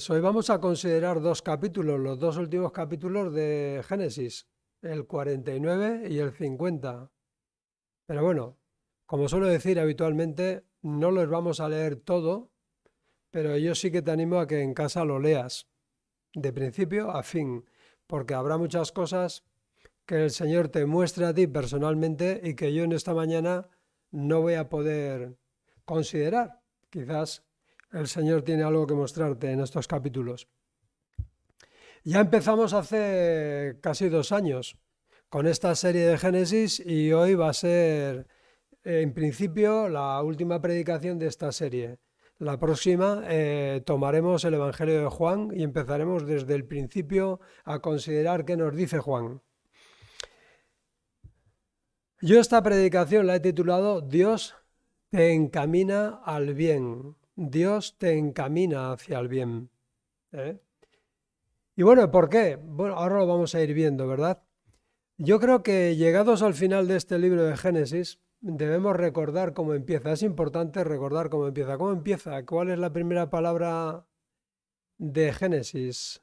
Hoy vamos a considerar dos capítulos, los dos últimos capítulos de Génesis, el 49 y el 50. Pero bueno, como suelo decir habitualmente, no los vamos a leer todo, pero yo sí que te animo a que en casa lo leas, de principio a fin, porque habrá muchas cosas que el Señor te muestra a ti personalmente y que yo en esta mañana no voy a poder considerar. Quizás el Señor tiene algo que mostrarte en estos capítulos. Ya empezamos hace casi 2 años con esta serie de Génesis y hoy va a ser, en principio, la última predicación de esta serie. La próxima tomaremos el Evangelio de Juan y empezaremos desde el principio a considerar qué nos dice Juan. Yo esta predicación la he titulado Dios te encamina al bien. Dios te encamina hacia el bien. ¿Eh? Y bueno, ¿por qué? Bueno, ahora lo vamos a ir viendo, ¿verdad? Yo creo que llegados al final de este libro de Génesis, debemos recordar cómo empieza. Es importante recordar cómo empieza. ¿Cómo empieza? ¿Cuál es la primera palabra de Génesis?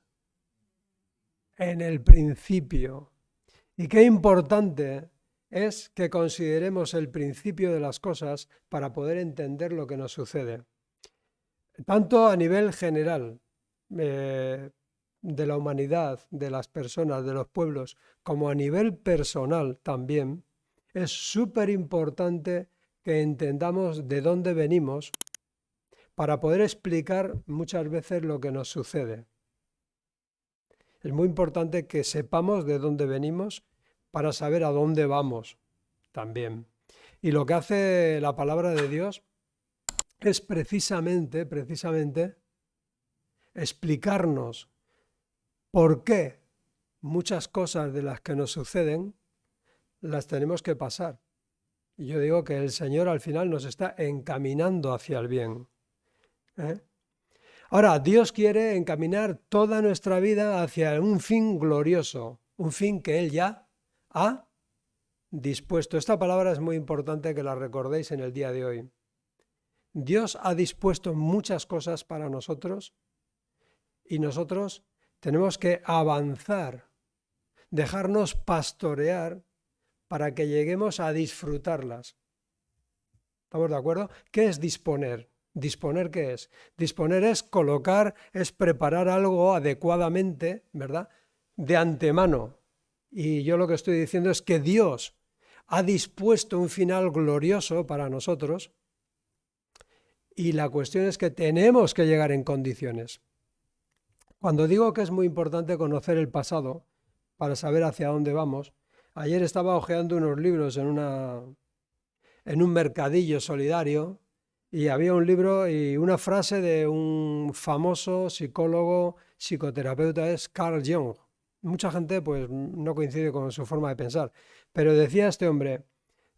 En el principio. Y qué importante es que consideremos el principio de las cosas para poder entender lo que nos sucede. Tanto a nivel general, de la humanidad, de las personas, de los pueblos, como a nivel personal también, es súper importante que entendamos de dónde venimos para poder explicar muchas veces lo que nos sucede. Es muy importante que sepamos de dónde venimos para saber a dónde vamos también. Y lo que hace la palabra de Dios es precisamente explicarnos por qué muchas cosas de las que nos suceden las tenemos que pasar. Y yo digo que el Señor al final nos está encaminando hacia el bien. ¿Eh? Ahora, Dios quiere encaminar toda nuestra vida hacia un fin glorioso, un fin que Él ya ha dispuesto. Esta palabra es muy importante que la recordéis en el día de hoy. Dios ha dispuesto muchas cosas para nosotros y nosotros tenemos que avanzar, dejarnos pastorear para que lleguemos a disfrutarlas. ¿Estamos de acuerdo? ¿Qué es disponer? ¿Disponer qué es? Disponer es colocar, es preparar algo adecuadamente, ¿verdad? De antemano. Y yo lo que estoy diciendo es que Dios ha dispuesto un final glorioso para nosotros y la cuestión es que tenemos que llegar en condiciones. Cuando digo que es muy importante conocer el pasado para saber hacia dónde vamos, ayer estaba hojeando unos libros en un mercadillo solidario y había un libro y una frase de un famoso psicólogo, psicoterapeuta, es Carl Jung. Mucha gente pues no coincide con su forma de pensar, pero decía este hombre,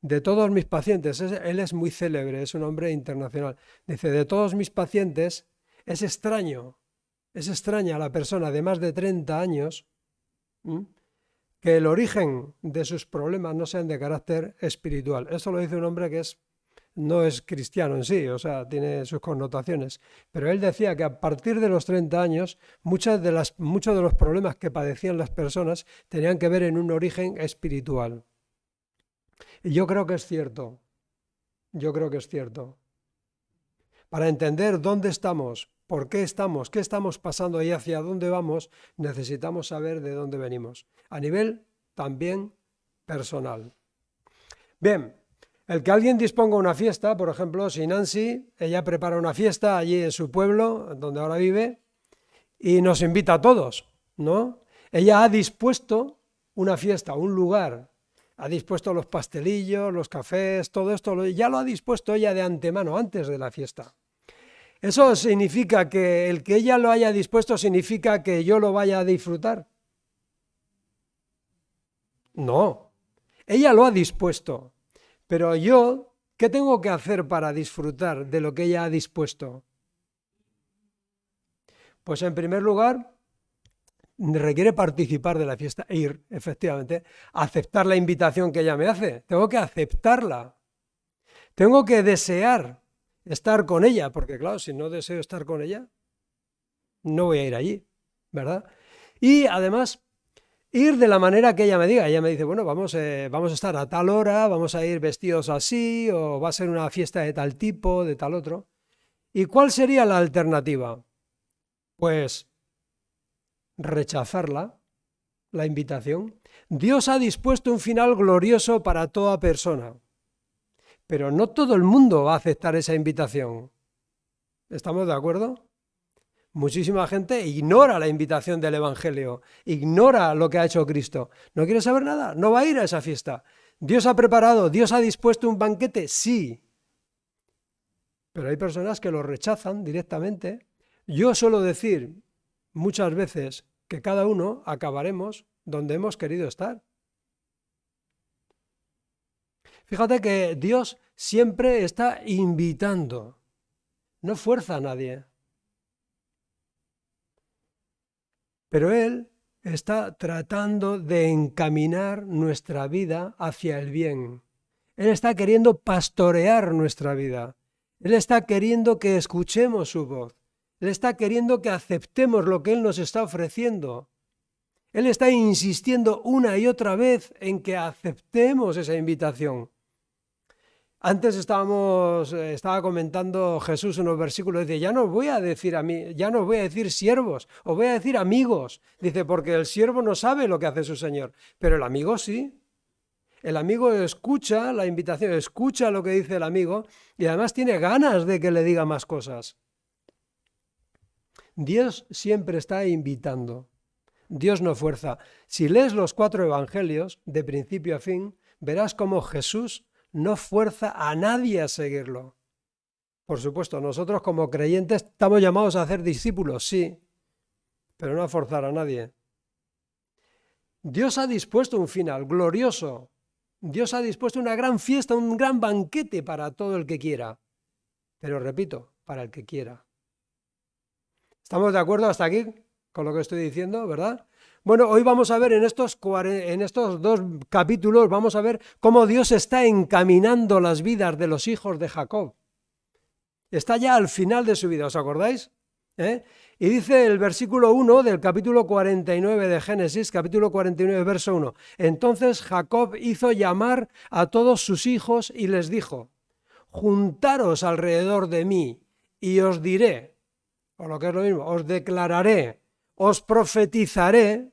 de todos mis pacientes, él es muy célebre, es un hombre internacional, dice, de todos mis pacientes es extraña la persona de más de 30 años que el origen de sus problemas no sean de carácter espiritual. Esto lo dice un hombre que no es cristiano en sí, o sea, tiene sus connotaciones. Pero él decía que a partir de los 30 años, muchos de los problemas que padecían las personas tenían que ver en un origen espiritual. Y yo creo que es cierto. Yo creo que es cierto. Para entender dónde estamos, por qué estamos pasando y hacia dónde vamos, necesitamos saber de dónde venimos. A nivel también personal. Bien, el que alguien disponga una fiesta, por ejemplo, si Nancy, ella prepara una fiesta allí en su pueblo, donde ahora vive, y nos invita a todos, ¿no? Ella ha dispuesto una fiesta, un lugar, ha dispuesto los pastelillos, los cafés, todo esto, ya lo ha dispuesto ella de antemano, antes de la fiesta. ¿Eso significa que el que ella lo haya dispuesto significa que yo lo vaya a disfrutar? No, ella lo ha dispuesto, pero yo, ¿qué tengo que hacer para disfrutar de lo que ella ha dispuesto? Pues en primer lugar, requiere participar de la fiesta, ir, efectivamente, aceptar la invitación que ella me hace, tengo que aceptarla, tengo que desear estar con ella, porque claro, si no deseo estar con ella, no voy a ir allí, ¿verdad? Y además, ir de la manera que ella me diga. Ella me dice, bueno, vamos a estar a tal hora, vamos a ir vestidos así, o va a ser una fiesta de tal tipo, de tal otro. ¿Y cuál sería la alternativa? Pues rechazarla, la invitación. Dios ha dispuesto un final glorioso para toda persona, pero no todo el mundo va a aceptar esa invitación. ¿Estamos de acuerdo? Muchísima gente ignora la invitación del Evangelio, ignora lo que ha hecho Cristo. ¿No quiere saber nada? No va a ir a esa fiesta. ¿Dios ha preparado, Dios ha dispuesto un banquete? Sí. Pero hay personas que lo rechazan directamente. Yo suelo decir muchas veces que cada uno acabaremos donde hemos querido estar. Fíjate que Dios siempre está invitando, no fuerza a nadie. Pero Él está tratando de encaminar nuestra vida hacia el bien. Él está queriendo pastorear nuestra vida. Él está queriendo que escuchemos su voz. Él está queriendo que aceptemos lo que Él nos está ofreciendo. Él está insistiendo una y otra vez en que aceptemos esa invitación. Antes estaba comentando Jesús unos versículos, dice, ya no voy a decir siervos, os voy a decir amigos. Dice, porque el siervo no sabe lo que hace su Señor, pero el amigo sí. El amigo escucha la invitación, escucha lo que dice el amigo y además tiene ganas de que le diga más cosas. Dios siempre está invitando. Dios no fuerza. Si lees los 4 evangelios, de principio a fin, verás cómo Jesús no fuerza a nadie a seguirlo. Por supuesto, nosotros como creyentes estamos llamados a hacer discípulos, sí, pero no a forzar a nadie. Dios ha dispuesto un final glorioso. Dios ha dispuesto una gran fiesta, un gran banquete para todo el que quiera. Pero repito, para el que quiera. ¿Estamos de acuerdo hasta aquí con lo que estoy diciendo, verdad? Bueno, hoy vamos a ver en estos 2 capítulos, vamos a ver cómo Dios está encaminando las vidas de los hijos de Jacob. Está ya al final de su vida, ¿os acordáis? Y dice el versículo 1 del capítulo 49 de Génesis, capítulo 49, verso 1. Entonces Jacob hizo llamar a todos sus hijos y les dijo, juntaros alrededor de mí y os diré, o lo que es lo mismo, os declararé, os profetizaré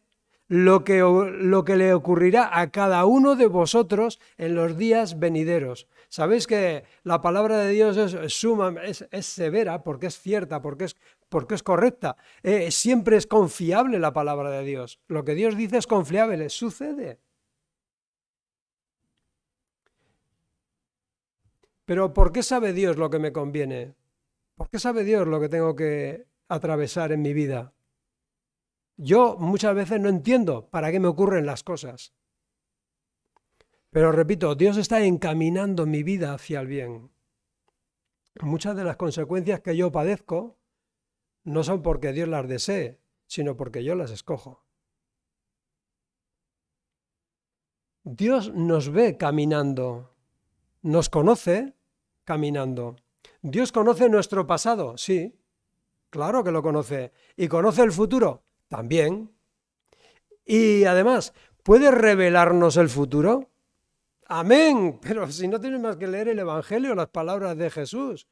lo que le ocurrirá a cada uno de vosotros en los días venideros. Sabéis que la palabra de Dios es severa porque es cierta, porque es correcta. Siempre es confiable la palabra de Dios. Lo que Dios dice es confiable, sucede. Pero ¿por qué sabe Dios lo que me conviene? ¿Por qué sabe Dios lo que tengo que atravesar en mi vida? Yo muchas veces no entiendo para qué me ocurren las cosas. Pero repito, Dios está encaminando mi vida hacia el bien. Muchas de las consecuencias que yo padezco no son porque Dios las desee, sino porque yo las escojo. Dios nos ve caminando, nos conoce caminando. ¿Dios conoce nuestro pasado? Sí, claro que lo conoce. ¿Y conoce el futuro? También. Y además, ¿puede revelarnos el futuro? Amén. Pero si no tienes más que leer el Evangelio, las palabras de Jesús.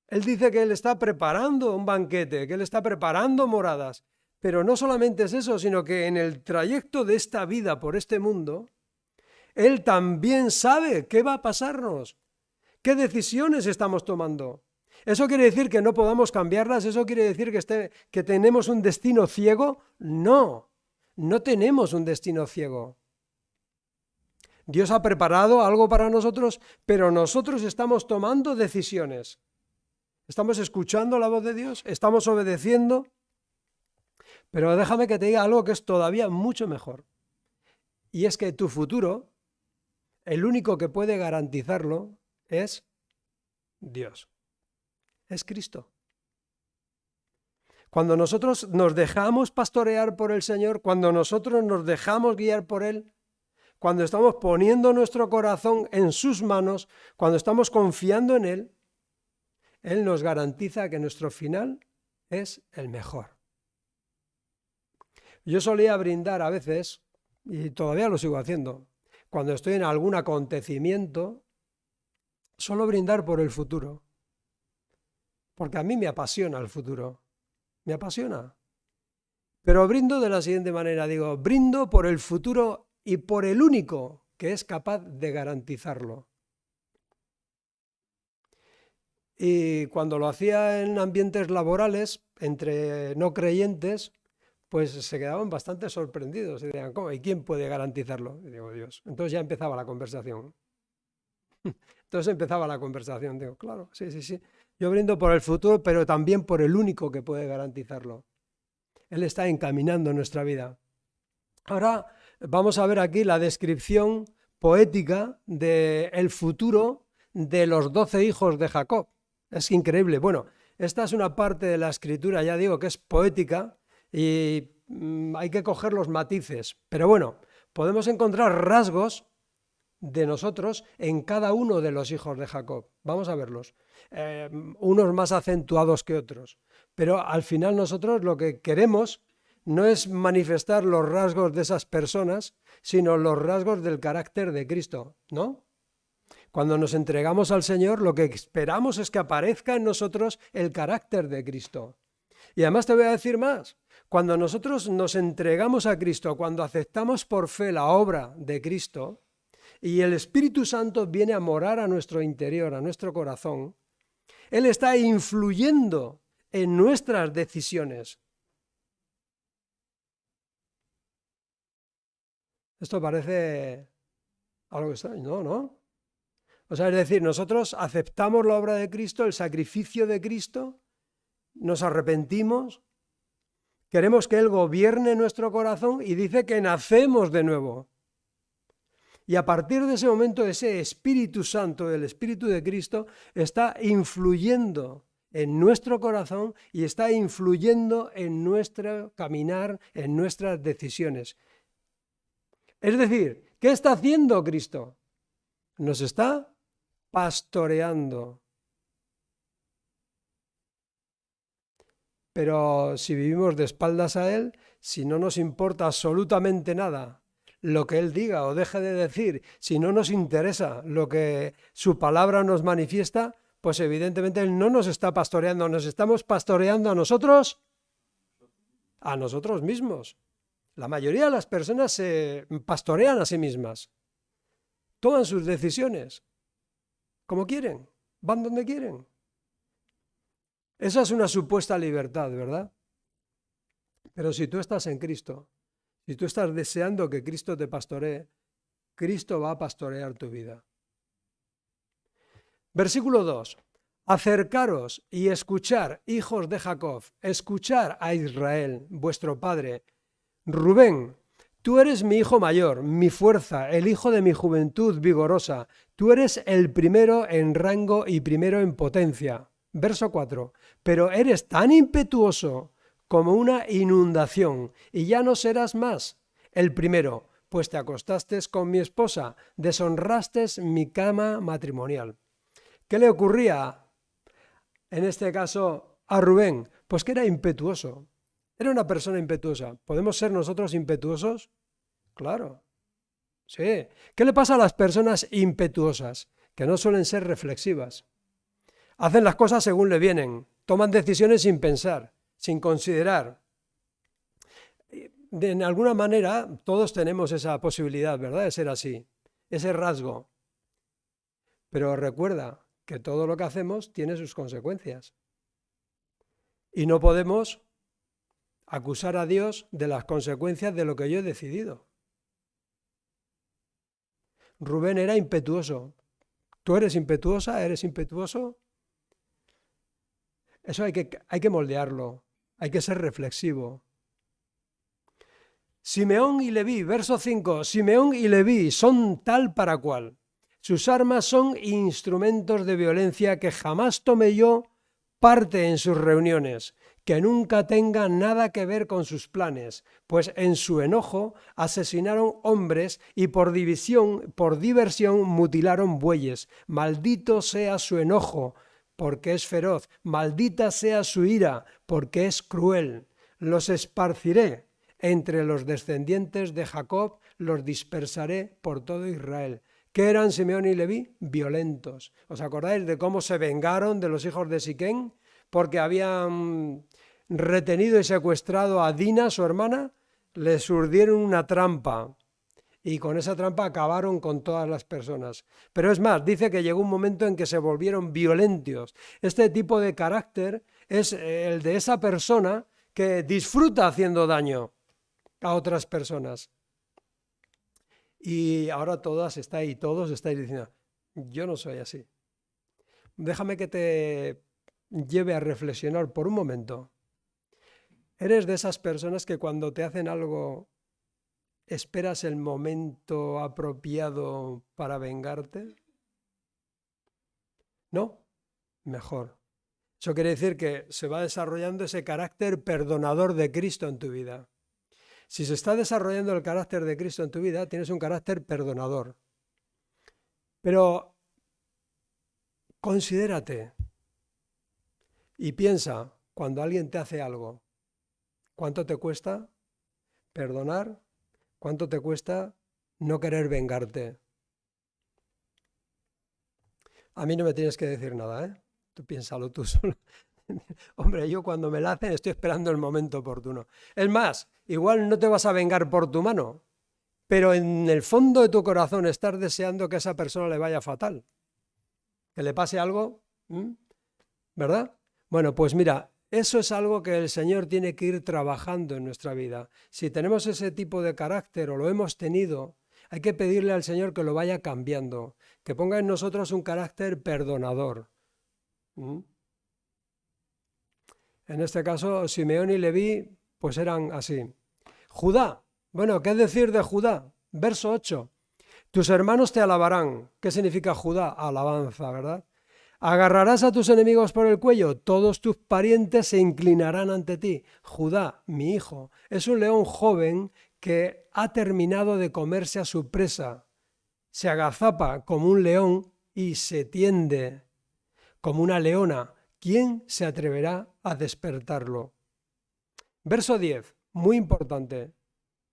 Él dice que Él está preparando un banquete, que Él está preparando moradas. Pero no solamente es eso, sino que en el trayecto de esta vida por este mundo, Él también sabe qué va a pasarnos, qué decisiones estamos tomando. ¿Eso quiere decir que no podamos cambiarlas? ¿Eso quiere decir que tenemos un destino ciego? No, no tenemos un destino ciego. Dios ha preparado algo para nosotros, pero nosotros estamos tomando decisiones. ¿Estamos escuchando la voz de Dios? ¿Estamos obedeciendo? Pero déjame que te diga algo que es todavía mucho mejor. Y es que tu futuro, el único que puede garantizarlo es Dios. Es Cristo. Cuando nosotros nos dejamos pastorear por el Señor, cuando nosotros nos dejamos guiar por Él, cuando estamos poniendo nuestro corazón en sus manos, cuando estamos confiando en Él, Él nos garantiza que nuestro final es el mejor. Yo solía brindar a veces, y todavía lo sigo haciendo, cuando estoy en algún acontecimiento, suelo brindar por el futuro, porque a mí me apasiona el futuro, me apasiona. Pero brindo de la siguiente manera, digo, brindo por el futuro y por el único que es capaz de garantizarlo. Y cuando lo hacía en ambientes laborales, entre no creyentes, pues se quedaban bastante sorprendidos y decían, ¿cómo? ¿Y quién puede garantizarlo? Y digo, Dios. Entonces ya empezaba la conversación. Digo, claro, sí, sí, sí. Yo brindo por el futuro, pero también por el único que puede garantizarlo. Él está encaminando nuestra vida. Ahora vamos a ver aquí la descripción poética del futuro de los 12 hijos de Jacob. Es increíble. Bueno, esta es una parte de la escritura, ya digo, que es poética y hay que coger los matices. Pero bueno, podemos encontrar rasgos de nosotros en cada uno de los hijos de Jacob. Vamos a verlos. Unos más acentuados que otros. Pero al final nosotros lo que queremos no es manifestar los rasgos de esas personas, sino los rasgos del carácter de Cristo, ¿no? Cuando nos entregamos al Señor, lo que esperamos es que aparezca en nosotros el carácter de Cristo. Y además te voy a decir más. Cuando nosotros nos entregamos a Cristo, cuando aceptamos por fe la obra de Cristo, y el Espíritu Santo viene a morar a nuestro interior, a nuestro corazón, Él está influyendo en nuestras decisiones. Esto parece algo extraño, ¿no? O sea, es decir, nosotros aceptamos la obra de Cristo, el sacrificio de Cristo, nos arrepentimos, queremos que Él gobierne nuestro corazón y dice que nacemos de nuevo. Y a partir de ese momento, ese Espíritu Santo, el Espíritu de Cristo, está influyendo en nuestro corazón y está influyendo en nuestro caminar, en nuestras decisiones. Es decir, ¿qué está haciendo Cristo? Nos está pastoreando. Pero si vivimos de espaldas a Él, si no nos importa absolutamente nada lo que Él diga o deje de decir, si no nos interesa lo que su palabra nos manifiesta, pues evidentemente Él no nos está pastoreando, nos estamos pastoreando a nosotros mismos. La mayoría de las personas se pastorean a sí mismas, toman sus decisiones como quieren, van donde quieren. Esa es una supuesta libertad, ¿verdad? Pero si tú estás en Cristo, si tú estás deseando que Cristo te pastoree, Cristo va a pastorear tu vida. Versículo 2. Acercaros y escuchar, hijos de Jacob, escuchar a Israel, vuestro padre. Rubén, tú eres mi hijo mayor, mi fuerza, el hijo de mi juventud vigorosa. Tú eres el primero en rango y primero en potencia. Verso 4. Pero eres tan impetuoso como una inundación, y ya no serás más el primero, pues te acostaste con mi esposa, deshonraste mi cama matrimonial. ¿Qué le ocurría en este caso a Rubén? Pues que era impetuoso. Era una persona impetuosa. ¿Podemos ser nosotros impetuosos? Claro. Sí. ¿Qué le pasa a las personas impetuosas? Que no suelen ser reflexivas. Hacen las cosas según le vienen. Toman decisiones sin pensar, sin considerar. En alguna manera, todos tenemos esa posibilidad, ¿verdad? De ser así, ese rasgo. Pero recuerda que todo lo que hacemos tiene sus consecuencias. Y no podemos acusar a Dios de las consecuencias de lo que yo he decidido. Rubén era impetuoso. ¿Tú eres impetuosa? ¿Eres impetuoso? Eso hay que moldearlo, hay que ser reflexivo. Simeón y Leví, verso 5, Simeón y Leví son tal para cual. Sus armas son instrumentos de violencia, que jamás tome yo parte en sus reuniones, que nunca tenga nada que ver con sus planes, pues en su enojo asesinaron hombres y por diversión mutilaron bueyes. Maldito sea su enojo, porque es feroz. Maldita sea su ira, porque es cruel. Los esparciré entre los descendientes de Jacob, los dispersaré por todo Israel. ¿Qué eran Simeón y Leví? Violentos. ¿Os acordáis de cómo se vengaron de los hijos de Siquén? Porque habían retenido y secuestrado a Dina, su hermana, les urdieron una trampa y con esa trampa acabaron con todas las personas. Pero es más, dice que llegó un momento en que se volvieron violentos. Este tipo de carácter es el de esa persona que disfruta haciendo daño a otras personas. Y ahora todos estáis diciendo, yo no soy así. Déjame que te lleve a reflexionar por un momento. ¿Eres de esas personas que cuando te hacen algo esperas el momento apropiado para vengarte? ¿No? Mejor. Eso quiere decir que se va desarrollando ese carácter perdonador de Cristo en tu vida. Si se está desarrollando el carácter de Cristo en tu vida, tienes un carácter perdonador. Pero considérate y piensa, cuando alguien te hace algo, ¿cuánto te cuesta perdonar? ¿Cuánto te cuesta no querer vengarte? A mí no me tienes que decir nada, ¿eh? Tú piénsalo tú solo. Hombre, yo cuando me la hacen estoy esperando el momento oportuno. Es más, igual no te vas a vengar por tu mano, pero en el fondo de tu corazón estás deseando que a esa persona le vaya fatal, que le pase algo, ¿verdad? Bueno, pues mira, eso es algo que el Señor tiene que ir trabajando en nuestra vida. Si tenemos ese tipo de carácter o lo hemos tenido, hay que pedirle al Señor que lo vaya cambiando, que ponga en nosotros un carácter perdonador. En este caso, Simeón y Leví, pues eran así. Judá, bueno, ¿qué decir de Judá? Verso 8. Tus hermanos te alabarán. ¿Qué significa Judá? Alabanza, ¿verdad? Agarrarás a tus enemigos por el cuello, todos tus parientes se inclinarán ante ti. Judá, mi hijo, es un león joven que ha terminado de comerse a su presa. Se agazapa como un león y se tiende como una leona. ¿Quién se atreverá a despertarlo? Verso 10, muy importante,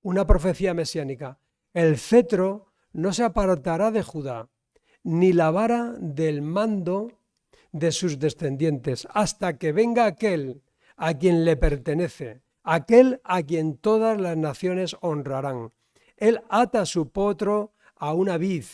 una profecía mesiánica. El cetro no se apartará de Judá, ni la vara del mando de sus descendientes, hasta que venga aquel a quien le pertenece, aquel a quien todas las naciones honrarán. Él ata su potro a una vid,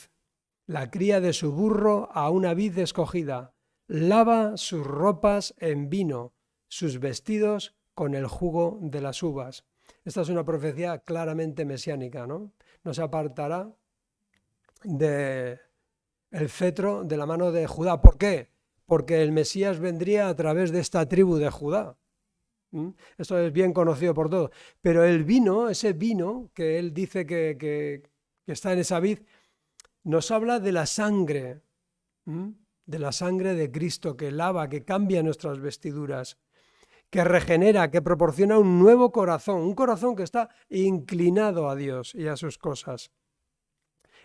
la cría de su burro a una vid escogida. Lava sus ropas en vino, sus vestidos con el jugo de las uvas. Esta es una profecía claramente mesiánica, ¿no? No se apartará del cetro de la mano de Judá. ¿Por qué? Porque el Mesías vendría a través de esta tribu de Judá. Esto es bien conocido por todos. Pero el vino, ese vino que él dice que está en esa vid, nos habla de la sangre. De la sangre de Cristo que lava, que cambia nuestras vestiduras, que regenera, que proporciona un nuevo corazón, un corazón que está inclinado a Dios y a sus cosas.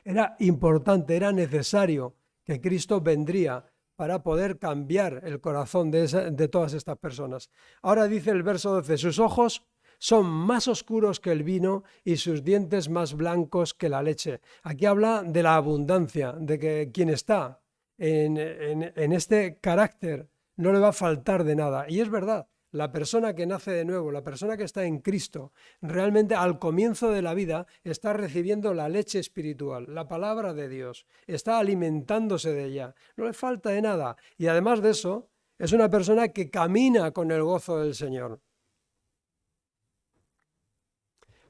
Era importante, era necesario que Cristo vendría para poder cambiar el corazón de todas estas personas. Ahora dice el verso 12, sus ojos son más oscuros que el vino y sus dientes más blancos que la leche. Aquí habla de la abundancia, de que quien está en este carácter no le va a faltar de nada. Y es verdad, la persona que nace de nuevo, la persona que está en Cristo, realmente al comienzo de la vida está recibiendo la leche espiritual, la palabra de Dios, está alimentándose de ella, no le falta de nada. Y además de eso, es una persona que camina con el gozo del Señor.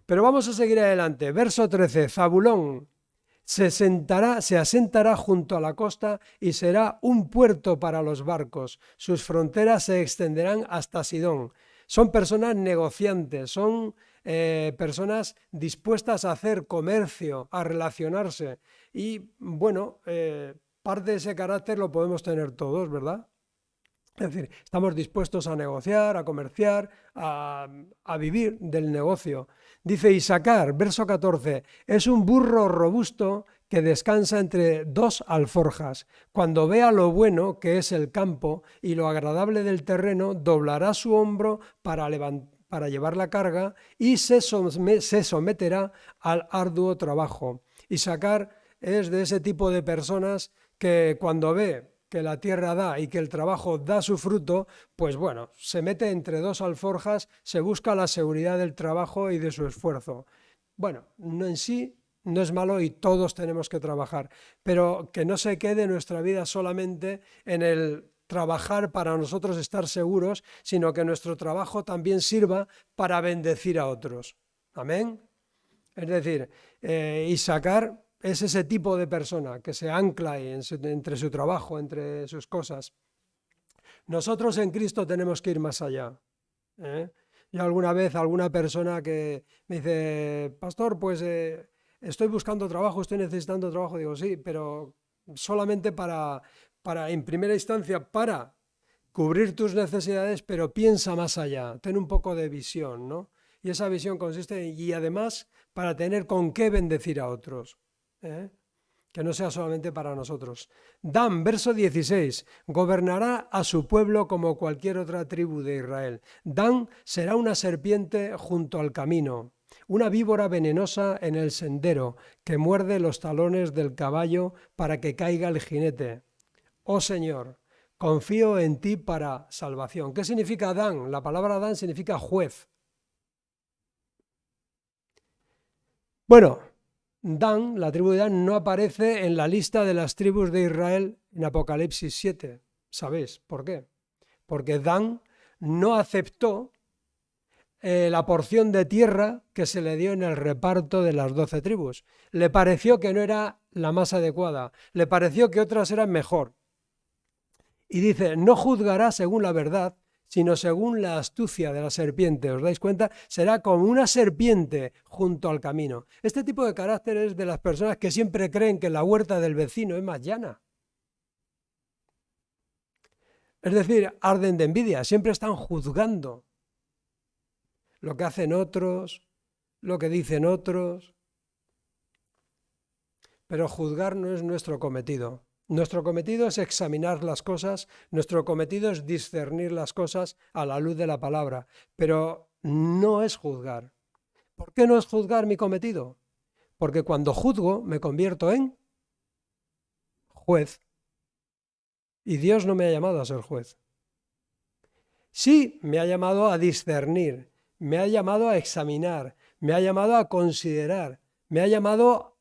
Pero vamos a seguir adelante. Verso 13, Zabulón se asentará junto a la costa y será un puerto para los barcos. Sus fronteras se extenderán hasta Sidón. Son personas negociantes, son personas dispuestas a hacer comercio, a relacionarse. Y bueno, parte de ese carácter lo podemos tener todos, ¿verdad? Es decir, estamos dispuestos a negociar, a comerciar, a vivir del negocio. Dice Isacar, verso 14, es un burro robusto que descansa entre dos alforjas. Cuando vea lo bueno que es el campo y lo agradable del terreno, doblará su hombro para llevar la carga y se someterá al arduo trabajo. Isaacar es de ese tipo de personas que cuando ve que la tierra da y que el trabajo da su fruto, pues bueno, se mete entre dos alforjas, se busca la seguridad del trabajo y de su esfuerzo. Bueno, no en sí no es malo y todos tenemos que trabajar, pero que no se quede nuestra vida solamente en el trabajar para nosotros estar seguros, sino que nuestro trabajo también sirva para bendecir a otros. Amén. Es decir, Isaacar es ese tipo de persona que se ancla entre su trabajo, entre sus cosas. Nosotros en Cristo tenemos que ir más allá. Yo alguna vez, alguna persona que me dice, pastor, pues estoy buscando trabajo, estoy necesitando trabajo, digo, sí, pero solamente en primera instancia, para cubrir tus necesidades, pero piensa más allá, ten un poco de visión, ¿no? Y esa visión consiste y además para tener con qué bendecir a otros. Que no sea solamente para nosotros. Dan, verso 16, gobernará a su pueblo como cualquier otra tribu de Israel. Dan será una serpiente junto al camino, una víbora venenosa en el sendero, que muerde los talones del caballo para que caiga el jinete. Oh Señor, confío en ti para salvación. ¿Qué significa Dan? La palabra Dan significa juez. Bueno, Dan, la tribu de Dan, no aparece en la lista de las tribus de Israel en Apocalipsis 7. ¿Sabéis por qué? Porque Dan no aceptó la porción de tierra que se le dio en el reparto de las 12 tribus. Le pareció que no era la más adecuada, le pareció que otras eran mejor. Y dice, no juzgará según la verdad, sino según la astucia de la serpiente. ¿Os dais cuenta? Será como una serpiente junto al camino. Este tipo de carácter es de las personas que siempre creen que la huerta del vecino es más llana. Es decir, arden de envidia, siempre están juzgando lo que hacen otros, lo que dicen otros. Pero juzgar no es nuestro cometido. Nuestro cometido es examinar las cosas, nuestro cometido es discernir las cosas a la luz de la palabra, pero no es juzgar. ¿Por qué no es juzgar mi cometido? Porque cuando juzgo me convierto en juez. Y Dios no me ha llamado a ser juez. Sí, me ha llamado a discernir, me ha llamado a examinar, me ha llamado a considerar, me ha llamado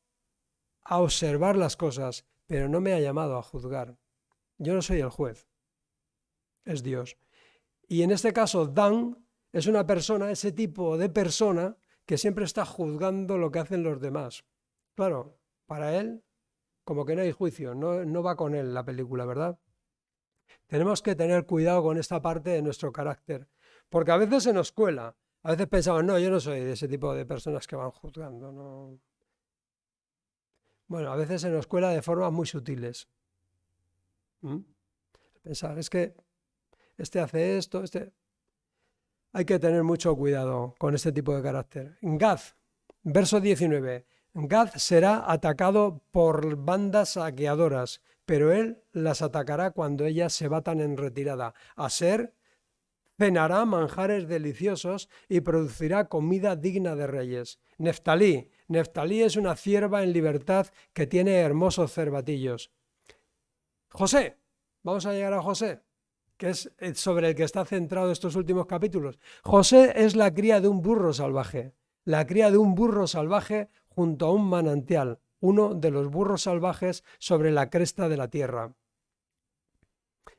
a observar las cosas, pero no me ha llamado a juzgar. Yo no soy el juez, es Dios. Y en este caso, Dan es una persona, ese tipo de persona que siempre está juzgando lo que hacen los demás. Claro, para él, como que no hay juicio, no va con él la película, ¿verdad? Tenemos que tener cuidado con esta parte de nuestro carácter, porque a veces se nos cuela. A veces pensamos, no, yo no soy de ese tipo de personas que van juzgando, no. Bueno, a veces se nos cuela de formas muy sutiles. Pensar, es que este hace esto, Hay que tener mucho cuidado con este tipo de carácter. Gad, verso 19. Gad será atacado por bandas saqueadoras, pero él las atacará cuando ellas se batan en retirada. Aser cenará manjares deliciosos y producirá comida digna de reyes. Neftalí es una cierva en libertad que tiene hermosos cervatillos. José, vamos a llegar a José, que es sobre el que está centrado estos últimos capítulos. José es la cría de un burro salvaje, junto a un manantial, uno de los burros salvajes sobre la cresta de la tierra.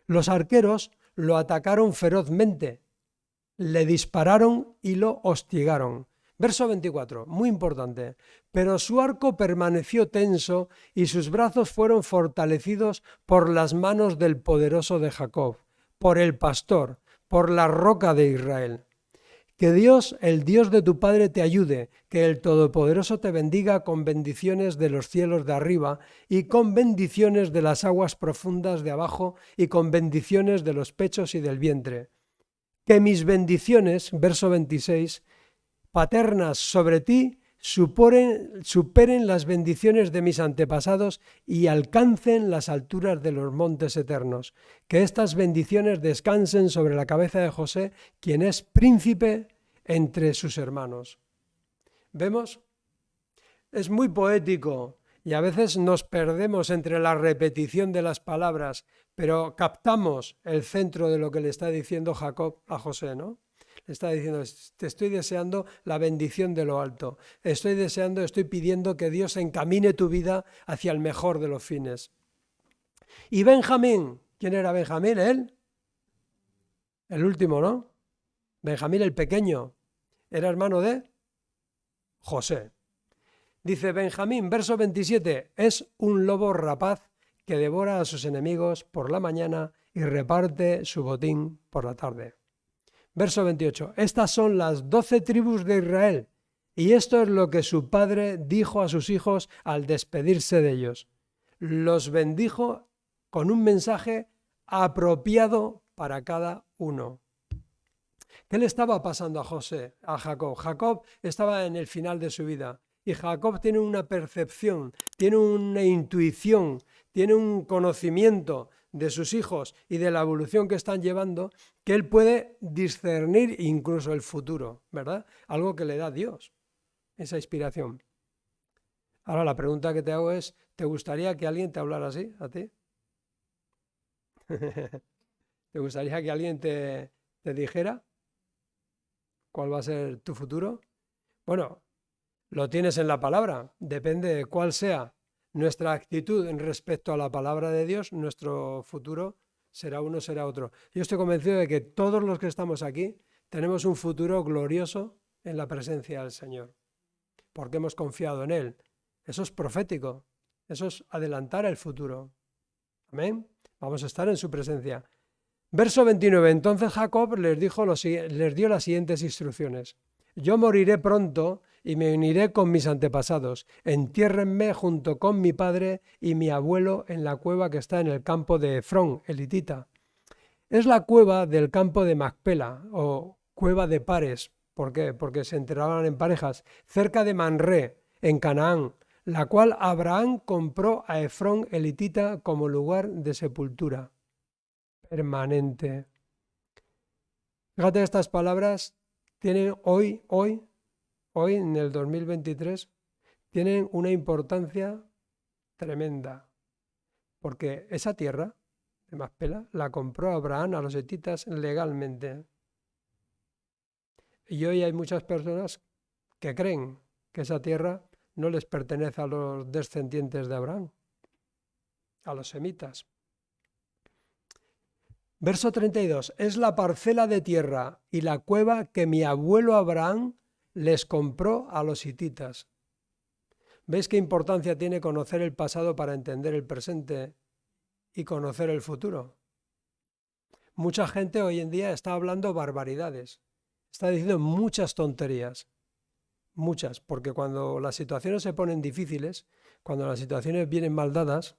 Los arqueros lo atacaron ferozmente, le dispararon y lo hostigaron. Verso 24, muy importante. Pero su arco permaneció tenso y sus brazos fueron fortalecidos por las manos del poderoso de Jacob, por el pastor, por la roca de Israel. Que Dios, el Dios de tu Padre, te ayude, que el Todopoderoso te bendiga con bendiciones de los cielos de arriba y con bendiciones de las aguas profundas de abajo y con bendiciones de los pechos y del vientre. Que mis bendiciones, verso 26, paternas sobre ti, superen las bendiciones de mis antepasados y alcancen las alturas de los montes eternos. Que estas bendiciones descansen sobre la cabeza de José, quien es príncipe entre sus hermanos. ¿Vemos? Es muy poético y a veces nos perdemos entre la repetición de las palabras, pero captamos el centro de lo que le está diciendo Jacob a José, ¿no? Le está diciendo, te estoy deseando la bendición de lo alto, estoy pidiendo que Dios encamine tu vida hacia el mejor de los fines. Y Benjamín, ¿quién era Benjamín? Él, el último, ¿no? Benjamín el pequeño, era hermano de José. Dice Benjamín, verso 27, es un lobo rapaz que devora a sus enemigos por la mañana y reparte su botín por la tarde. Verso 28, estas son las 12 tribus de Israel, y esto es lo que su padre dijo a sus hijos al despedirse de ellos. Los bendijo con un mensaje apropiado para cada uno. ¿Qué le estaba pasando a Jacob? Jacob estaba en el final de su vida. Y Jacob tiene una percepción, tiene una intuición, tiene un conocimiento de sus hijos y de la evolución que están llevando, que él puede discernir incluso el futuro, ¿verdad? Algo que le da Dios, esa inspiración. Ahora la pregunta que te hago es, ¿te gustaría que alguien te hablara así, a ti? ¿Te gustaría que alguien te dijera cuál va a ser tu futuro? Bueno, lo tienes en la palabra, depende de cuál sea nuestra actitud en respecto a la palabra de Dios, nuestro futuro será uno, será otro. Yo estoy convencido de que todos los que estamos aquí tenemos un futuro glorioso en la presencia del Señor, porque hemos confiado en Él. Eso es profético, eso es adelantar el futuro. Amén. Vamos a estar en su presencia. Verso 29. Entonces Jacob les dio las siguientes instrucciones. Yo moriré pronto y me uniré con mis antepasados. Entiérrenme junto con mi padre y mi abuelo en la cueva que está en el campo de Efrón, el hitita. Es la cueva del campo de Macpela, o cueva de pares. ¿Por qué? Porque se enterraban en parejas, cerca de Manré, en Canaán, la cual Abraham compró a Efrón el hitita como lugar de sepultura permanente. Fíjate, estas palabras tienen hoy, en el 2023, tienen una importancia tremenda, porque esa tierra de Macpela la compró Abraham a los hititas legalmente. Y hoy hay muchas personas que creen que esa tierra no les pertenece a los descendientes de Abraham, a los semitas. Verso 32. Es la parcela de tierra y la cueva que mi abuelo Abraham les compró a los hititas. ¿Veis qué importancia tiene conocer el pasado para entender el presente y conocer el futuro? Mucha gente hoy en día está hablando barbaridades, está diciendo muchas tonterías, muchas, porque cuando las situaciones se ponen difíciles, cuando las situaciones vienen mal dadas,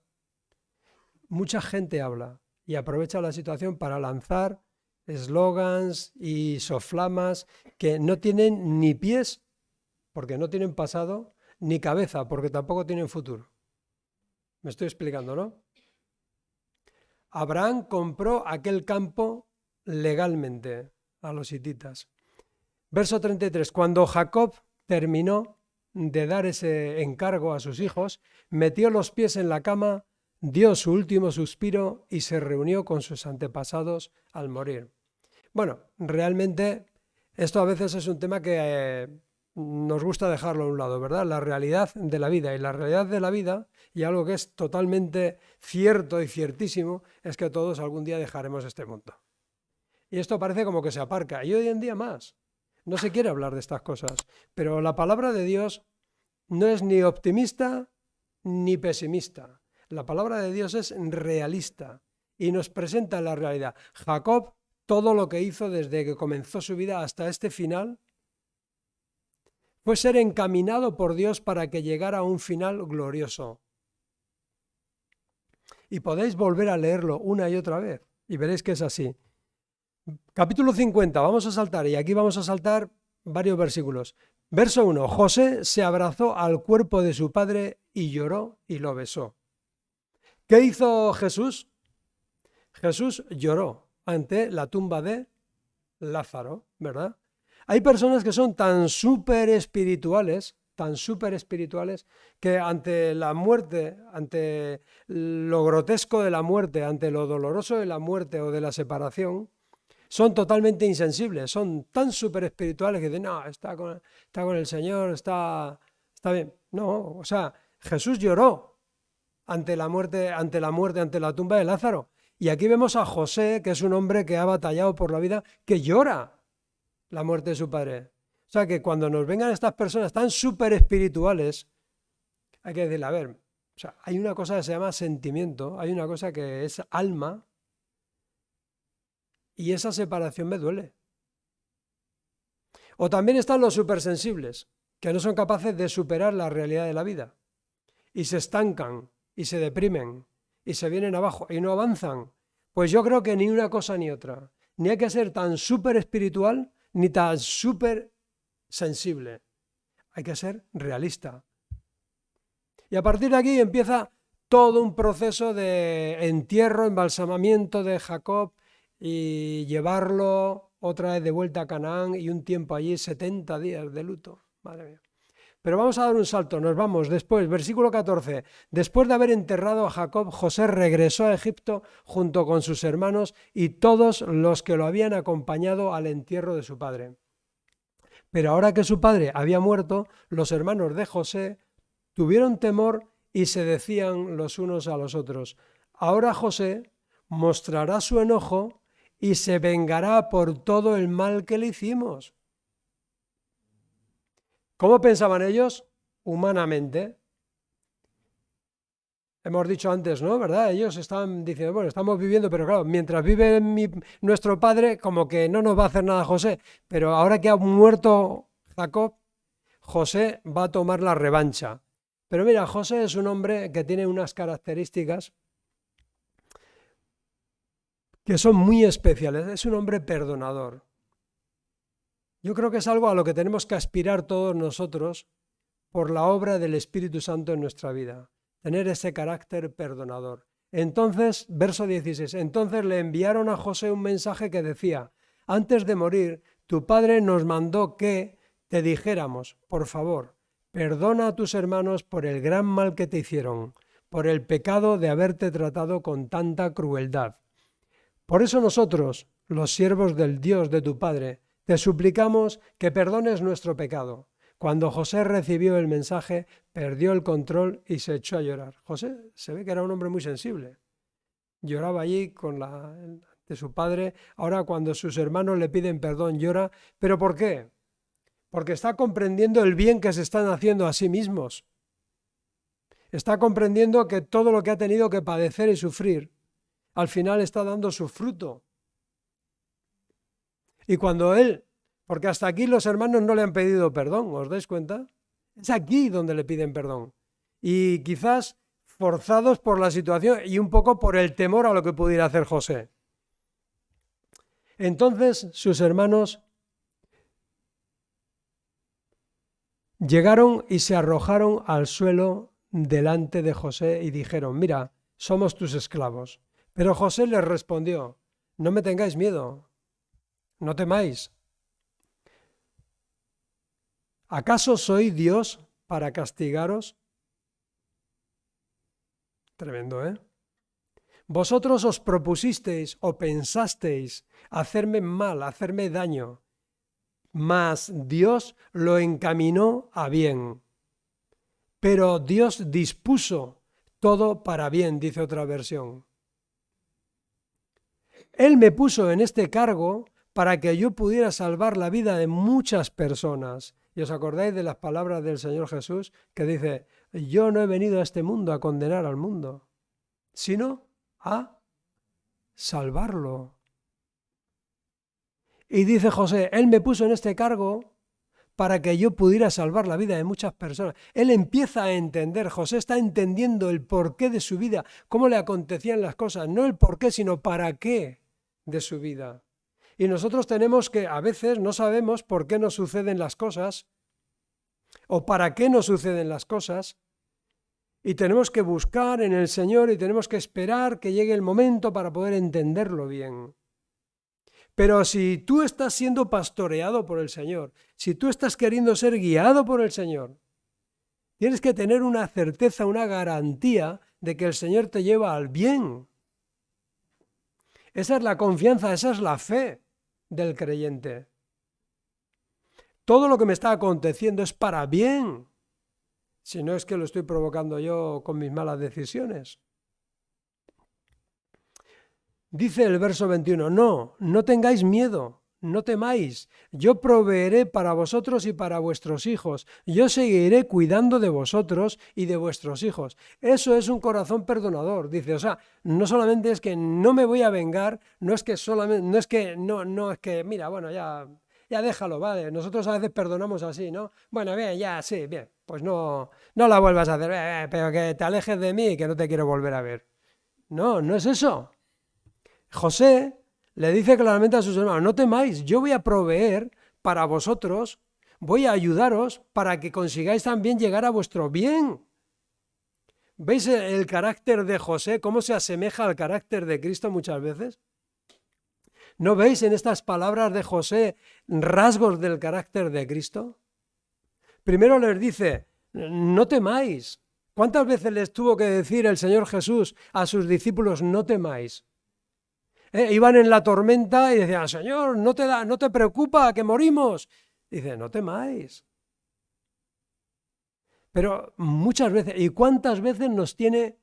mucha gente habla y aprovecha la situación para lanzar eslogans y soflamas que no tienen ni pies, porque no tienen pasado, ni cabeza, porque tampoco tienen futuro. Me estoy explicando, ¿no? Abraham compró aquel campo legalmente a los hititas. Verso 33. Cuando Jacob terminó de dar ese encargo a sus hijos, metió los pies en la cama, dio su último suspiro y se reunió con sus antepasados al morir. Bueno, realmente esto a veces es un tema que nos gusta dejarlo a un lado, ¿verdad? La realidad de la vida. Y la realidad de la vida, y algo que es totalmente cierto y ciertísimo, es que todos algún día dejaremos este mundo. Y esto parece como que se aparca. Y hoy en día más. No se quiere hablar de estas cosas. Pero la palabra de Dios no es ni optimista ni pesimista. La palabra de Dios es realista y nos presenta la realidad. Jacob, todo lo que hizo desde que comenzó su vida hasta este final, fue ser encaminado por Dios para que llegara a un final glorioso. Y podéis volver a leerlo una y otra vez y veréis que es así. Capítulo 50, vamos a saltar, y aquí vamos a saltar varios versículos. Verso 1. José se abrazó al cuerpo de su padre y lloró y lo besó. ¿Qué hizo Jesús? Jesús lloró ante la tumba de Lázaro, ¿verdad? Hay personas que son tan súper espirituales, que ante la muerte, ante lo grotesco de la muerte, ante lo doloroso de la muerte o de la separación, son totalmente insensibles, son tan súper espirituales que dicen, no, está con el Señor, está bien. No, o sea, Jesús lloró ante la muerte, ante la tumba de Lázaro. Y aquí vemos a José, que es un hombre que ha batallado por la vida, que llora la muerte de su padre. O sea que cuando nos vengan estas personas tan súper espirituales, hay que decirle, a ver, o sea, hay una cosa que se llama sentimiento, hay una cosa que es alma, y esa separación me duele. O también están los supersensibles, que no son capaces de superar la realidad de la vida, y se estancan, y se deprimen, y se vienen abajo, y no avanzan. Pues yo creo que ni una cosa ni otra. Ni hay que ser tan súper espiritual, ni tan súper sensible. Hay que ser realista. Y a partir de aquí empieza todo un proceso de entierro, embalsamamiento de Jacob y llevarlo otra vez de vuelta a Canaán y un tiempo allí, 70 días de luto. Madre mía. Pero vamos a dar un salto, nos vamos después, versículo 14. Después de haber enterrado a Jacob, José regresó a Egipto junto con sus hermanos y todos los que lo habían acompañado al entierro de su padre. Pero ahora que su padre había muerto, los hermanos de José tuvieron temor y se decían los unos a los otros, ahora José mostrará su enojo y se vengará por todo el mal que le hicimos. ¿Cómo pensaban ellos? Humanamente. Hemos dicho antes, ¿no? ¿Verdad? Ellos estaban diciendo, bueno, estamos viviendo, pero claro, mientras vive nuestro padre, como que no nos va a hacer nada José. Pero ahora que ha muerto Jacob, José va a tomar la revancha. Pero mira, José es un hombre que tiene unas características que son muy especiales. Es un hombre perdonador. Yo creo que es algo a lo que tenemos que aspirar todos nosotros por la obra del Espíritu Santo en nuestra vida, tener ese carácter perdonador. Entonces, verso 16, entonces le enviaron a José un mensaje que decía, antes de morir, tu padre nos mandó que te dijéramos, por favor, perdona a tus hermanos por el gran mal que te hicieron, por el pecado de haberte tratado con tanta crueldad. Por eso nosotros, los siervos del Dios de tu padre, te suplicamos que perdones nuestro pecado. Cuando José recibió el mensaje, perdió el control y se echó a llorar. José se ve que era un hombre muy sensible. Lloraba allí de su padre. Ahora cuando sus hermanos le piden perdón, llora. ¿Pero por qué? Porque está comprendiendo el bien que se están haciendo a sí mismos. Está comprendiendo que todo lo que ha tenido que padecer y sufrir, al final está dando su fruto. Y cuando él, porque hasta aquí los hermanos no le han pedido perdón, ¿os dais cuenta? Es aquí donde le piden perdón. Y quizás forzados por la situación y un poco por el temor a lo que pudiera hacer José. Entonces sus hermanos llegaron y se arrojaron al suelo delante de José y dijeron, mira, somos tus esclavos. Pero José les respondió, no me tengáis miedo. No temáis. ¿Acaso soy Dios para castigaros? Tremendo, ¿eh? Vosotros os propusisteis o pensasteis hacerme mal, hacerme daño, mas Dios lo encaminó a bien. Pero Dios dispuso todo para bien, dice otra versión. Él me puso en este cargo para que yo pudiera salvar la vida de muchas personas. ¿Y os acordáis de las palabras del Señor Jesús que dice, yo no he venido a este mundo a condenar al mundo, sino a salvarlo? Y dice José, Él me puso en este cargo para que yo pudiera salvar la vida de muchas personas. Él empieza a entender, José está entendiendo el porqué de su vida, cómo le acontecían las cosas, no el porqué, sino para qué de su vida. Y nosotros tenemos que, a veces no sabemos por qué nos suceden las cosas, o para qué nos suceden las cosas, y tenemos que buscar en el Señor y tenemos que esperar que llegue el momento para poder entenderlo bien. Pero si tú estás siendo pastoreado por el Señor, si tú estás queriendo ser guiado por el Señor, tienes que tener una certeza, una garantía de que el Señor te lleva al bien. Esa es la confianza, esa es la fe del creyente. Todo lo que me está aconteciendo es para bien, si no es que lo estoy provocando yo con mis malas decisiones. Dice el verso 21, no tengáis miedo, no temáis, yo proveeré para vosotros y para vuestros hijos, yo seguiré cuidando de vosotros y de vuestros hijos. Eso es un corazón perdonador, dice, o sea, no solamente es que no me voy a vengar, no es que solamente, no es que, mira, bueno, ya déjalo, vale, nosotros a veces perdonamos así, ¿no? Bueno, bien, ya, sí, bien, pues no la vuelvas a hacer, pero que te alejes de mí y que no te quiero volver a ver. No es eso. José le dice claramente a sus hermanos, no temáis, yo voy a proveer para vosotros, voy a ayudaros para que consigáis también llegar a vuestro bien. ¿Veis el carácter de José, cómo se asemeja al carácter de Cristo muchas veces? ¿No veis en estas palabras de José rasgos del carácter de Cristo? Primero les dice, no temáis. ¿Cuántas veces les tuvo que decir el Señor Jesús a sus discípulos, no temáis? Iban en la tormenta y decían, Señor, no te preocupa que morimos. Dice, no temáis. Pero muchas veces, ¿y cuántas veces nos tiene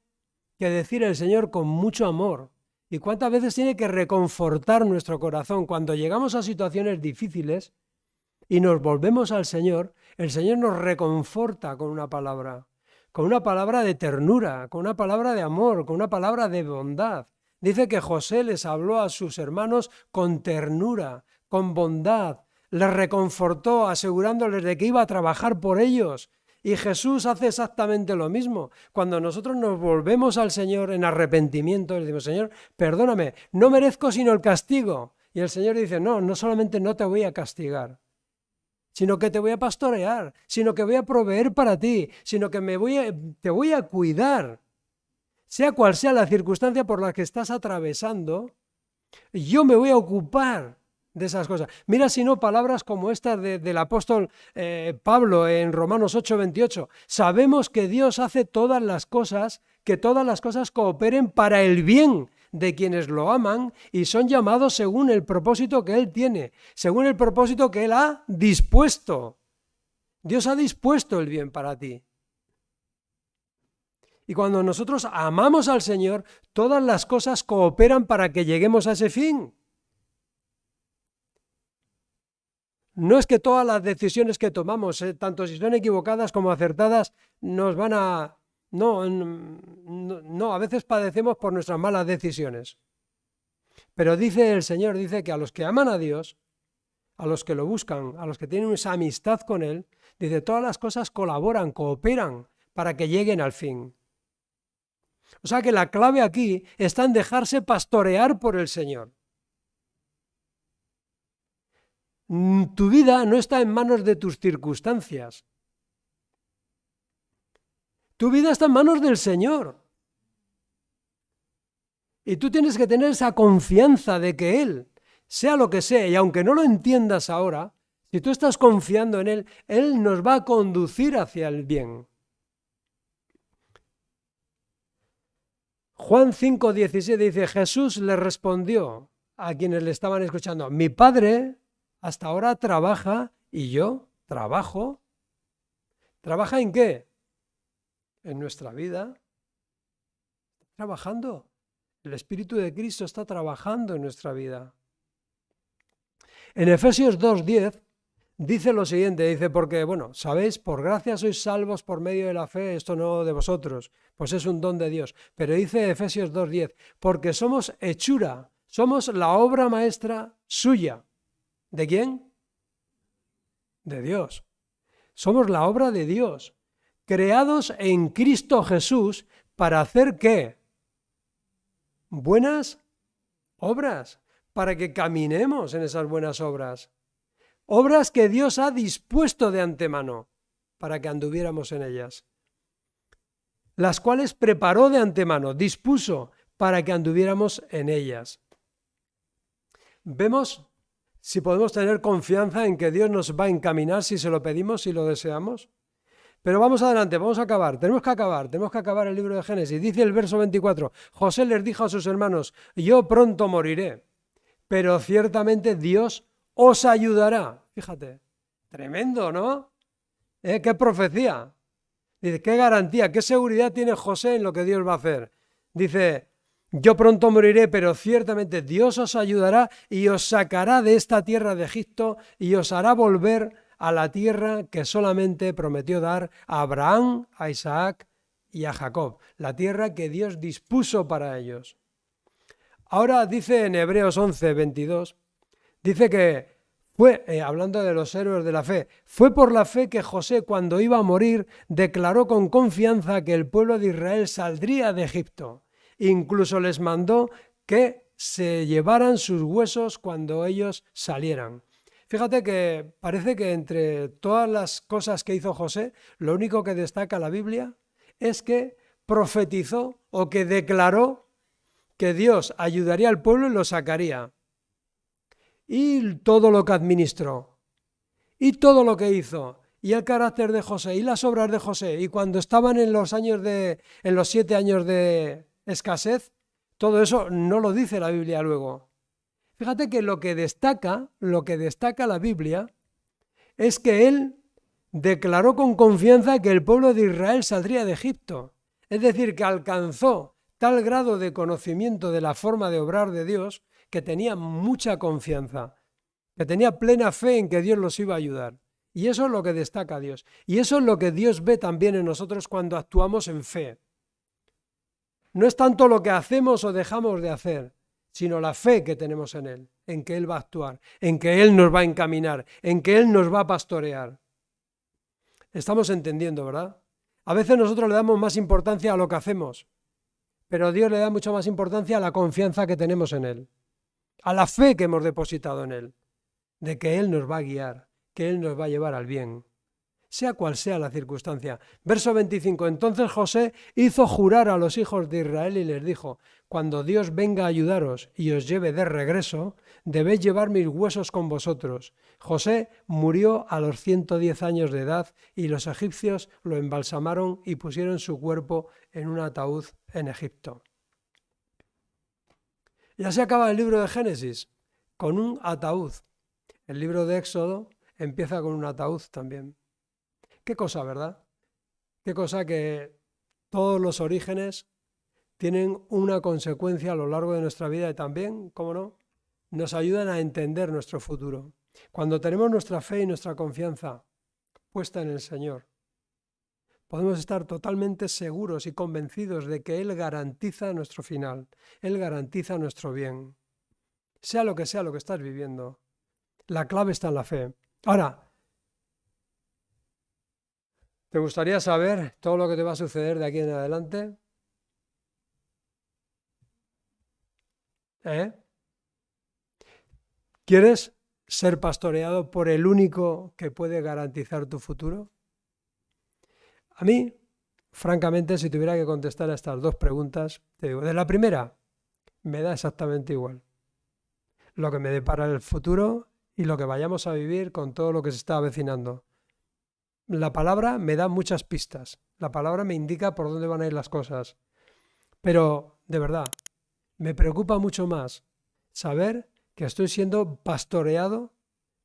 que decir el Señor con mucho amor? ¿Y cuántas veces tiene que reconfortar nuestro corazón? Cuando llegamos a situaciones difíciles y nos volvemos al Señor, el Señor nos reconforta con una palabra de ternura, con una palabra de amor, con una palabra de bondad. Dice que José les habló a sus hermanos con ternura, con bondad, les reconfortó asegurándoles de que iba a trabajar por ellos. Y Jesús hace exactamente lo mismo. Cuando nosotros nos volvemos al Señor en arrepentimiento, le decimos, Señor, perdóname, no merezco sino el castigo. Y el Señor dice, no solamente no te voy a castigar, sino que te voy a pastorear, sino que voy a proveer para ti, sino que te voy a cuidar. Sea cual sea la circunstancia por la que estás atravesando, yo me voy a ocupar de esas cosas. Mira si no palabras como estas del apóstol Pablo en Romanos 8:28. Sabemos que Dios hace todas las cosas, que todas las cosas cooperen para el bien de quienes lo aman y son llamados según el propósito que Él tiene, según el propósito que Él ha dispuesto. Dios ha dispuesto el bien para ti. Y cuando nosotros amamos al Señor, todas las cosas cooperan para que lleguemos a ese fin. No es que todas las decisiones que tomamos, tanto si son equivocadas como acertadas, nos van a... No, a veces padecemos por nuestras malas decisiones. Pero dice el Señor, dice que a los que aman a Dios, a los que lo buscan, a los que tienen esa amistad con Él, dice, todas las cosas colaboran, cooperan para que lleguen al fin. O sea que la clave aquí está en dejarse pastorear por el Señor. Tu vida no está en manos de tus circunstancias. Tu vida está en manos del Señor. Y tú tienes que tener esa confianza de que Él, sea lo que sea, y aunque no lo entiendas ahora, si tú estás confiando en Él, Él nos va a conducir hacia el bien. Juan 5:17 dice, Jesús le respondió a quienes le estaban escuchando, mi Padre hasta ahora trabaja y yo trabajo. ¿Trabaja en qué? En nuestra vida. Trabajando. El Espíritu de Cristo está trabajando en nuestra vida. En Efesios 2:10 dice lo siguiente, dice, porque, bueno, sabéis, por gracia sois salvos por medio de la fe, esto no de vosotros, pues es un don de Dios. Pero dice Efesios 2:10, porque somos hechura, somos la obra maestra suya. ¿De quién? De Dios. Somos la obra de Dios, creados en Cristo Jesús para hacer ¿qué? Buenas obras, para que caminemos en esas buenas obras. Obras que Dios ha dispuesto de antemano. para que anduviéramos en ellas, las cuales preparó de antemano, dispuso para que anduviéramos en ellas. Vemos si podemos tener confianza en que Dios nos va a encaminar si se lo pedimos, si lo deseamos. Pero vamos adelante, vamos a acabar, tenemos que acabar el libro de Génesis. Dice el verso 24, José les dijo a sus hermanos, yo pronto moriré, pero ciertamente Dios os ayudará. Fíjate, tremendo, ¿no? ¿Qué profecía? Dice, qué garantía, qué seguridad tiene José en lo que Dios va a hacer. Dice, yo pronto moriré, pero ciertamente Dios os ayudará y os sacará de esta tierra de Egipto y os hará volver a la tierra que solamente prometió dar a Abraham, a Isaac y a Jacob, la tierra que Dios dispuso para ellos. Ahora dice en Hebreos 11, 22, dice que fue, hablando de los héroes de la fe, fue por la fe que José, cuando iba a morir, declaró con confianza que el pueblo de Israel saldría de Egipto. Incluso les mandó que se llevaran sus huesos cuando ellos salieran. Fíjate que parece que entre todas las cosas que hizo José, lo único que destaca la Biblia es que profetizó o que declaró que Dios ayudaría al pueblo y lo sacaría. Y todo lo que administró, y todo lo que hizo, y el carácter de José, y las obras de José, y cuando estaban en los 7 años de escasez, todo eso no lo dice la Biblia luego. Fíjate que lo que destaca la Biblia es que él declaró con confianza que el pueblo de Israel saldría de Egipto. Es decir, que alcanzó tal grado de conocimiento de la forma de obrar de Dios que tenía mucha confianza, que tenía plena fe en que Dios los iba a ayudar. Y eso es lo que destaca Dios. Y eso es lo que Dios ve también en nosotros cuando actuamos en fe. No es tanto lo que hacemos o dejamos de hacer, sino la fe que tenemos en Él, en que Él va a actuar, en que Él nos va a encaminar, en que Él nos va a pastorear. Estamos entendiendo, ¿verdad? A veces nosotros le damos más importancia a lo que hacemos, pero Dios le da mucho más importancia a la confianza que tenemos en Él, a la fe que hemos depositado en Él, de que Él nos va a guiar, que Él nos va a llevar al bien, sea cual sea la circunstancia. Verso 25, entonces José hizo jurar a los hijos de Israel y les dijo, cuando Dios venga a ayudaros y os lleve de regreso, debéis llevar mis huesos con vosotros. José murió a los 110 años de edad y los egipcios lo embalsamaron y pusieron su cuerpo en un ataúd en Egipto. Ya se acaba el libro de Génesis con un ataúd. El libro de Éxodo empieza con un ataúd también. Qué cosa, ¿verdad? Qué cosa que todos los orígenes tienen una consecuencia a lo largo de nuestra vida y también, cómo no, nos ayudan a entender nuestro futuro. Cuando tenemos nuestra fe y nuestra confianza puesta en el Señor, podemos estar totalmente seguros y convencidos de que Él garantiza nuestro final, Él garantiza nuestro bien. Sea lo que estás viviendo, la clave está en la fe. Ahora, ¿te gustaría saber todo lo que te va a suceder de aquí en adelante? ¿Quieres ser pastoreado por el único que puede garantizar tu futuro? A mí, francamente, si tuviera que contestar a estas dos preguntas, te digo, de la primera, me da exactamente igual. Lo que me depara el futuro y lo que vayamos a vivir con todo lo que se está avecinando. La palabra me da muchas pistas. La palabra me indica por dónde van a ir las cosas. Pero, de verdad, me preocupa mucho más saber que estoy siendo pastoreado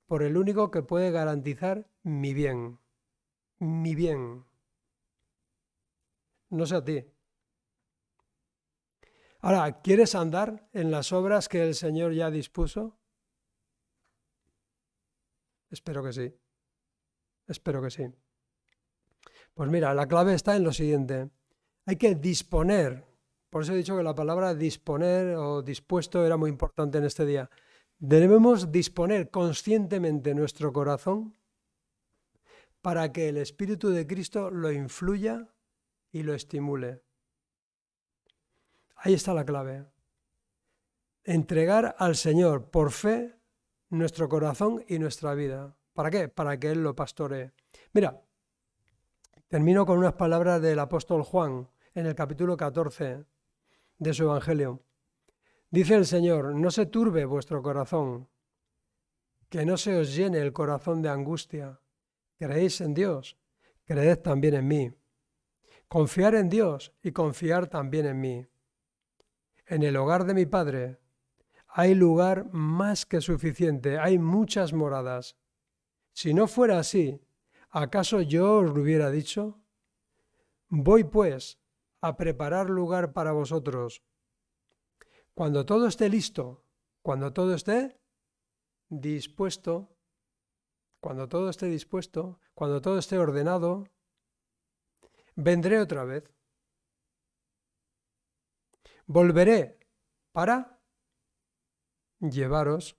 por el único que puede garantizar mi bien. Mi bien. No sé a ti. Ahora, ¿quieres andar en las obras que el Señor ya dispuso? Espero que sí. Espero que sí. Pues mira, la clave está en lo siguiente. Hay que disponer. Por eso he dicho que la palabra disponer o dispuesto era muy importante en este día. Debemos disponer conscientemente nuestro corazón para que el Espíritu de Cristo lo influya y lo estimule. Ahí está la clave. Entregar al Señor por fe nuestro corazón y nuestra vida. ¿Para qué? Para que Él lo pastoree. Mira, Termino con unas palabras del apóstol Juan en el capítulo 14 de su Evangelio. Dice el Señor: no se turbe vuestro corazón, que no se os llene el corazón de angustia. Creéis en Dios, creed también en mí. Confiar en Dios y confiar también en mí. En el hogar de mi Padre hay lugar más que suficiente, hay muchas moradas. Si no fuera así, ¿acaso yo os lo hubiera dicho? Voy pues a preparar lugar para vosotros. Cuando todo esté listo, cuando todo esté dispuesto, cuando todo esté ordenado, vendré otra vez. Volveré para llevaros,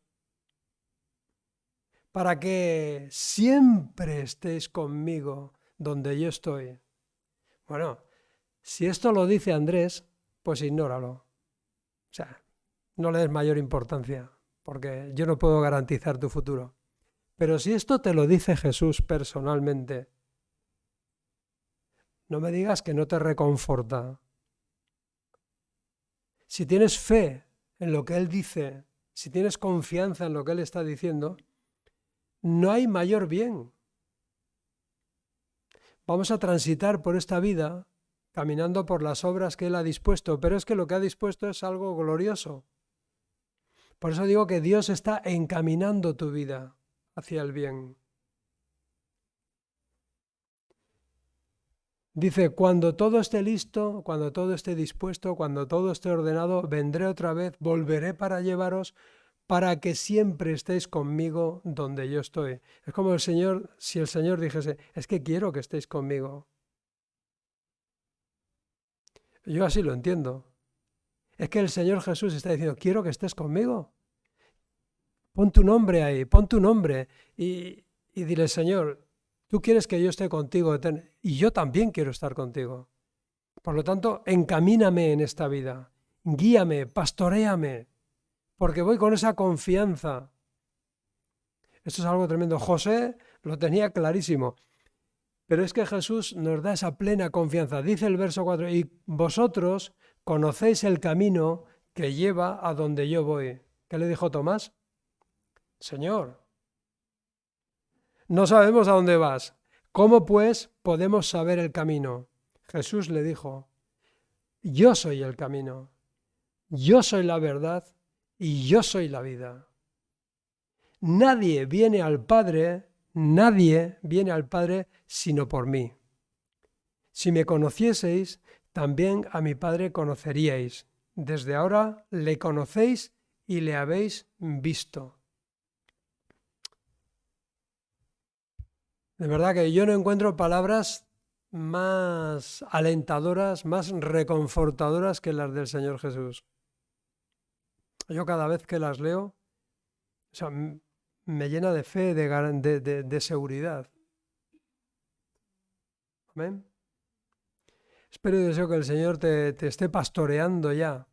para que siempre estéis conmigo donde yo estoy. Bueno, si esto lo dice Andrés, pues ignóralo. O sea, no le des mayor importancia, porque yo no puedo garantizar tu futuro. Pero si esto te lo dice Jesús personalmente, no me digas que no te reconforta. Si tienes fe en lo que Él dice, si tienes confianza en lo que Él está diciendo, no hay mayor bien. Vamos a transitar por esta vida caminando por las obras que Él ha dispuesto, pero es que lo que ha dispuesto es algo glorioso. Por eso digo que Dios está encaminando tu vida hacia el bien. Dice: cuando todo esté listo, cuando todo esté dispuesto, cuando todo esté ordenado, vendré otra vez, volveré para llevaros, para que siempre estéis conmigo donde yo estoy. Es como si el Señor dijese: es que quiero que estéis conmigo. Yo así lo entiendo. Es que el Señor Jesús está diciendo: quiero que estés conmigo. Pon tu nombre ahí, pon tu nombre y dile: Señor, tú quieres que yo esté contigo y yo también quiero estar contigo. Por lo tanto, encamíname en esta vida, guíame, pastoréame, porque voy con esa confianza. Esto es algo tremendo. José lo tenía clarísimo, pero es que Jesús nos da esa plena confianza. Dice el verso 4: y vosotros conocéis el camino que lleva a donde yo voy. ¿Qué le dijo Tomás? Señor, no sabemos a dónde vas. ¿Cómo pues podemos saber el camino? Jesús le dijo: yo soy el camino, yo soy la verdad y yo soy la vida. Nadie viene al Padre sino por mí. Si me conocieseis, también a mi Padre conoceríais. Desde ahora le conocéis y le habéis visto. De verdad que yo no encuentro palabras más alentadoras, más reconfortadoras que las del Señor Jesús. Yo cada vez que las leo, o sea, me llena de fe, de seguridad. Amén. Espero y deseo que el Señor te esté pastoreando ya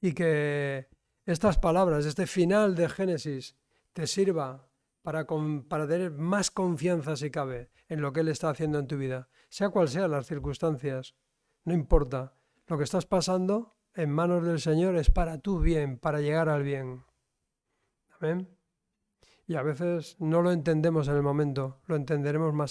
y que estas palabras, este final de Génesis, te sirva para tener más confianza, si cabe, en lo que Él está haciendo en tu vida. Sea cual sean las circunstancias, no importa. Lo que estás pasando en manos del Señor es para tu bien, para llegar al bien. Amén. Y a veces no lo entendemos en el momento, lo entenderemos más